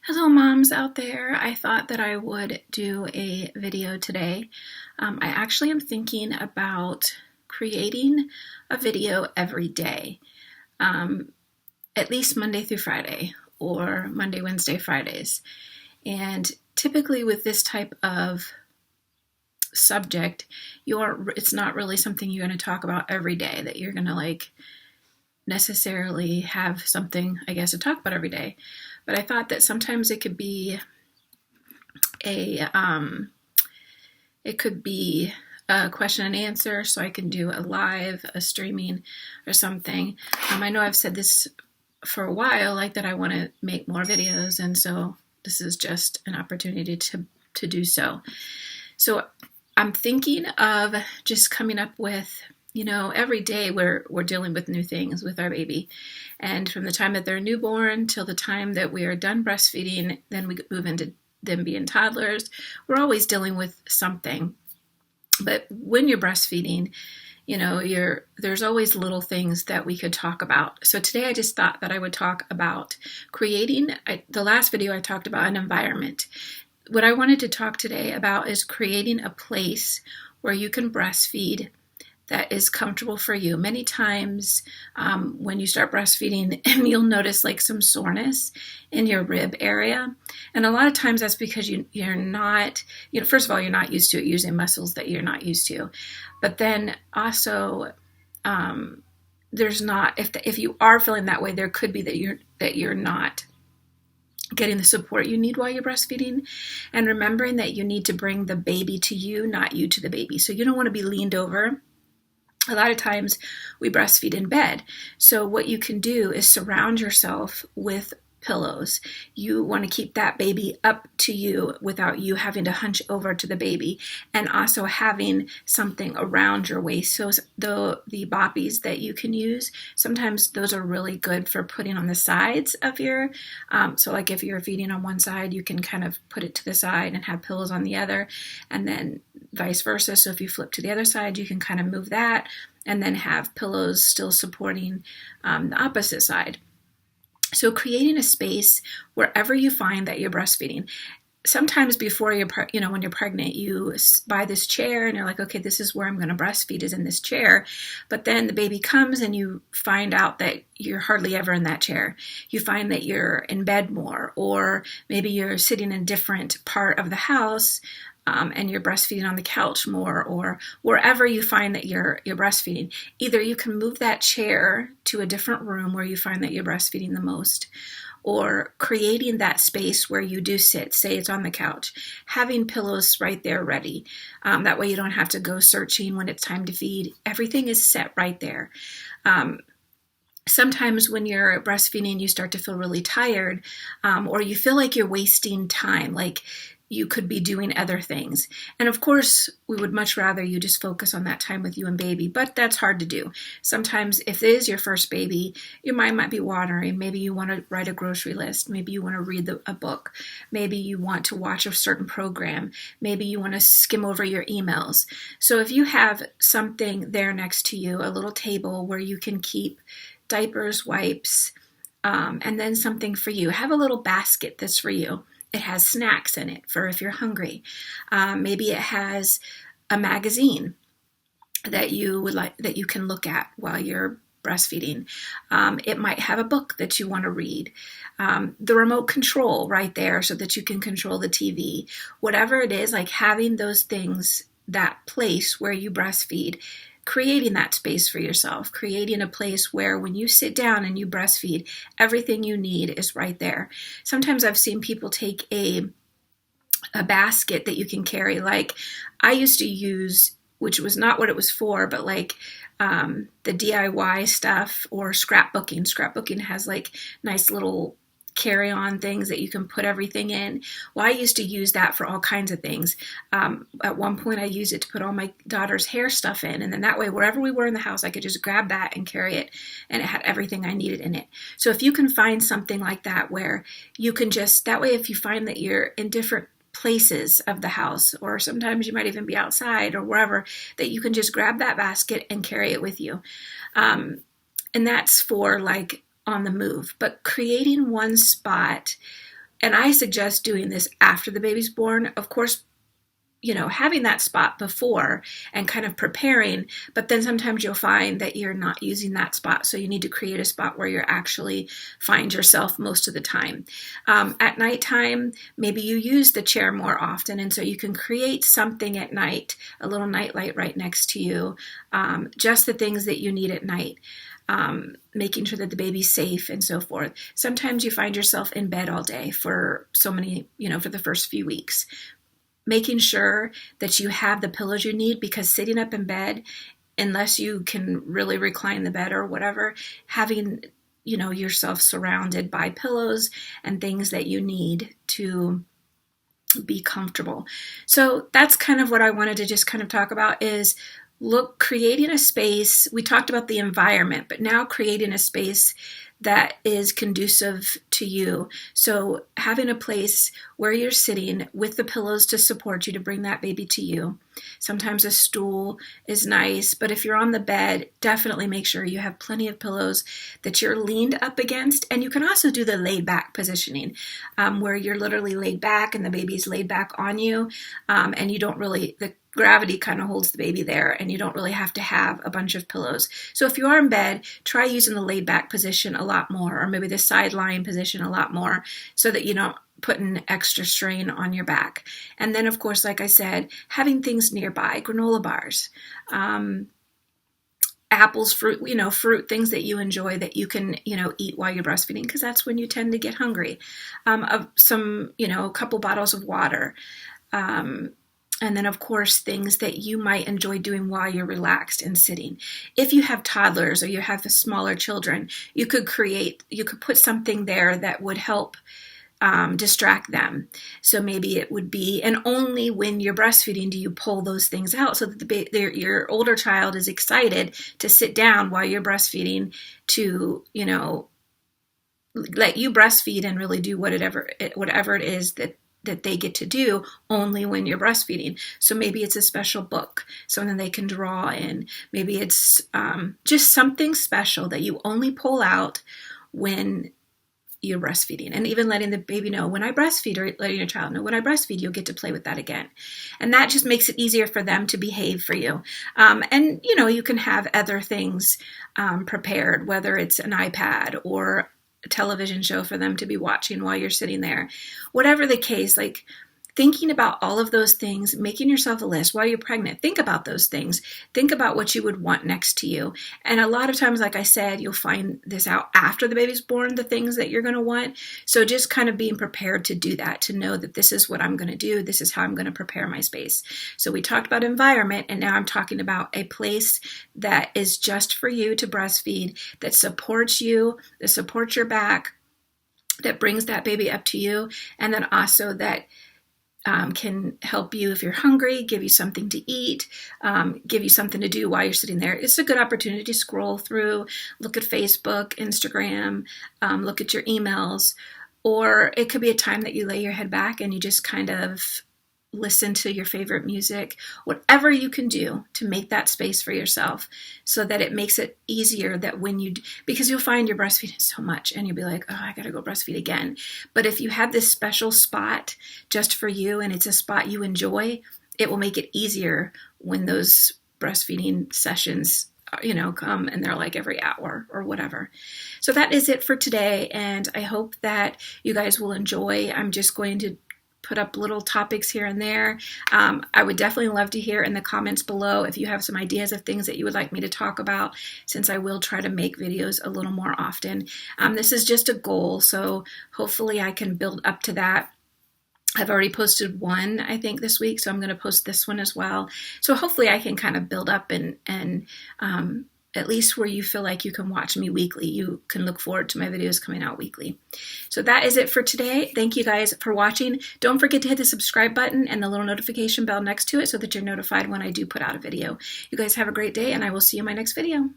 Hello moms out there. I thought that I would do a video today. I actually am thinking about creating a video every day, at least Monday through Friday or Monday, Wednesday, Fridays. And typically with this type of subject, it's not really something you're going to talk about every day, that you're going to necessarily have something, I guess, to talk about every day. But I thought that sometimes it could be a question and answer, so I can do a streaming or something. I know I've said this for a while, that I want to make more videos, and so this is just an opportunity to do so. So I'm thinking of just coming up with, every day we're dealing with new things with our baby. And from the time that they're newborn till the time that we are done breastfeeding, then we move into them being toddlers, we're always dealing with something. But when you're breastfeeding, there's always little things that we could talk about. So today I just thought that I would talk about the last video I talked about an environment. What I wanted to talk today about is creating a place where you can breastfeed that is comfortable for you. Many times when you start breastfeeding, you'll notice some soreness in your rib area. And a lot of times that's because you're not, first of all, you're not used to it, using muscles that you're not used to. But then also, there's not, if you are feeling that way, there could be that you're not getting the support you need while you're breastfeeding, and remembering that you need to bring the baby to you, not you to the baby. So you don't want to be leaned over. A lot of times we breastfeed in bed. So what you can do is surround yourself with pillows. You want to keep that baby up to you without you having to hunch over to the baby, and also having something around your waist. So the boppies that you can use, sometimes those are really good for putting on the sides of your, so if you're feeding on one side, you can kind of put it to the side and have pillows on the other, and then vice versa. So if you flip to the other side, you can kind of move that and then have pillows still supporting the opposite side. So creating a space wherever you find that you're breastfeeding. Sometimes before when you're pregnant, you buy this chair and you're like, okay, this is where I'm going to breastfeed, is in this chair. But then the baby comes and you find out that you're hardly ever in that chair. You find that you're in bed more, or maybe you're sitting in a different part of the house, and you're breastfeeding on the couch more, or wherever you find that you're breastfeeding. Either you can move that chair to a different room where you find that you're breastfeeding the most, or creating that space where you do sit, say it's on the couch, having pillows right there ready. That way you don't have to go searching when it's time to feed. Everything is set right there. Sometimes when you're breastfeeding, you start to feel really tired, or you feel like you're wasting time, you could be doing other things. And of course, we would much rather you just focus on that time with you and baby, but that's hard to do. Sometimes if it is your first baby, your mind might be wandering. Maybe you want to write a grocery list. Maybe you want to read a book. Maybe you want to watch a certain program. Maybe you want to skim over your emails. So if you have something there next to you, a little table where you can keep diapers, wipes, and then something for you. Have a little basket that's for you. It has snacks in it for if you're hungry. Maybe it has a magazine that you can look at while you're breastfeeding. It might have a book that you want to read. The remote control right there so that you can control the TV. Whatever it is, having those things, that place where you breastfeed, creating that space for yourself, creating a place where when you sit down and you breastfeed, everything you need is right there. Sometimes I've seen people take a basket that you can carry, I used to use, which was not what it was for, but the DIY stuff, or scrapbooking. Scrapbooking has nice little carry-on things that you can put everything in. Well, I used to use that for all kinds of things. At one point, I used it to put all my daughter's hair stuff in, and then that way, wherever we were in the house, I could just grab that and carry it, and it had everything I needed in it. So if you can find something like that where you can that way, if you find that you're in different places of the house, or sometimes you might even be outside or wherever, that you can just grab that basket and carry it with you. And that's for on the move, but creating one spot And I suggest doing this after the baby's born. Of course, having that spot before and kind of preparing, but then sometimes you'll find that you're not using that spot. So you need to create a spot where you're actually find yourself most of the time. At nighttime, maybe you use the chair more often. And so you can create something at night, a little night light right next to you, just the things that you need at night. Making sure that the baby's safe and so forth. Sometimes you find yourself in bed all day for so many, for the first few weeks. Making sure that you have the pillows you need, because sitting up in bed, unless you can really recline the bed or whatever, having, yourself surrounded by pillows and things that you need to be comfortable. So that's kind of what I wanted to just kind of talk about is creating a space. We talked about the environment, but now creating a space that is conducive to you. So having a place where you're sitting with the pillows to support you, to bring that baby to you. Sometimes a stool is nice, but if you're on the bed, definitely make sure you have plenty of pillows that you're leaned up against. And you can also do the laid back positioning, where you're literally laid back and the baby's laid back on you, and you don't really, the gravity kind of holds the baby there, and you don't really have to have a bunch of pillows. So if you are in bed, try using the laid back position a lot more, or maybe the side lying position a lot more, so that you don't put an extra strain on your back. And then, of course, like I said, having things nearby, granola bars, apples, fruit, things that you enjoy that you can, eat while you're breastfeeding, because that's when you tend to get hungry. A couple bottles of water. And then, of course, things that you might enjoy doing while you're relaxed and sitting. If you have toddlers or you have smaller children, you could put something there that would help distract them. So maybe it would be, and only when you're breastfeeding do you pull those things out, so that your older child is excited to sit down while you're breastfeeding to, let you breastfeed and really do whatever it is that they get to do only when you're breastfeeding. So maybe it's a special book, something they can draw in. Maybe it's just something special that you only pull out when you're breastfeeding, and even letting the baby know, when I breastfeed, or letting your child know, when I breastfeed, you'll get to play with that again. And that just makes it easier for them to behave for you. And you can have other things prepared, whether it's an iPad or a television show for them to be watching while you're sitting there. Whatever the case, like thinking about all of those things, making yourself a list while you're pregnant. Think about those things. Think about what you would want next to you. And a lot of times, like I said, you'll find this out after the baby's born, the things that you're going to want. So just kind of being prepared to do that, to know that this is what I'm going to do. This is how I'm going to prepare my space. So we talked about environment, and now I'm talking about a place that is just for you to breastfeed, that supports you, that supports your back, that brings that baby up to you, and then also that can help you if you're hungry, give you something to eat, give you something to do while you're sitting there. It's a good opportunity to scroll through, look at Facebook, Instagram, look at your emails, or it could be a time that you lay your head back and you just kind of listen to your favorite music, whatever you can do to make that space for yourself, so that it makes it easier that because you'll find you're breastfeeding so much and you'll be like, oh, I got to go breastfeed again. But if you have this special spot just for you, and it's a spot you enjoy, it will make it easier when those breastfeeding sessions come and they're like every hour or whatever. So that is it for today. And I hope that you guys will enjoy. I'm just going to put up little topics here and there. I would definitely love to hear in the comments below if you have some ideas of things that you would like me to talk about, since I will try to make videos a little more often. This is just a goal, so hopefully I can build up to that. I've already posted one, I think, this week, so I'm going to post this one as well. So hopefully I can kind of build up and at least where you feel like you can watch me weekly. You can look forward to my videos coming out weekly. So that is it for today. Thank you guys for watching. Don't forget to hit the subscribe button and the little notification bell next to it so that you're notified when I do put out a video. You guys have a great day, and I will see you in my next video.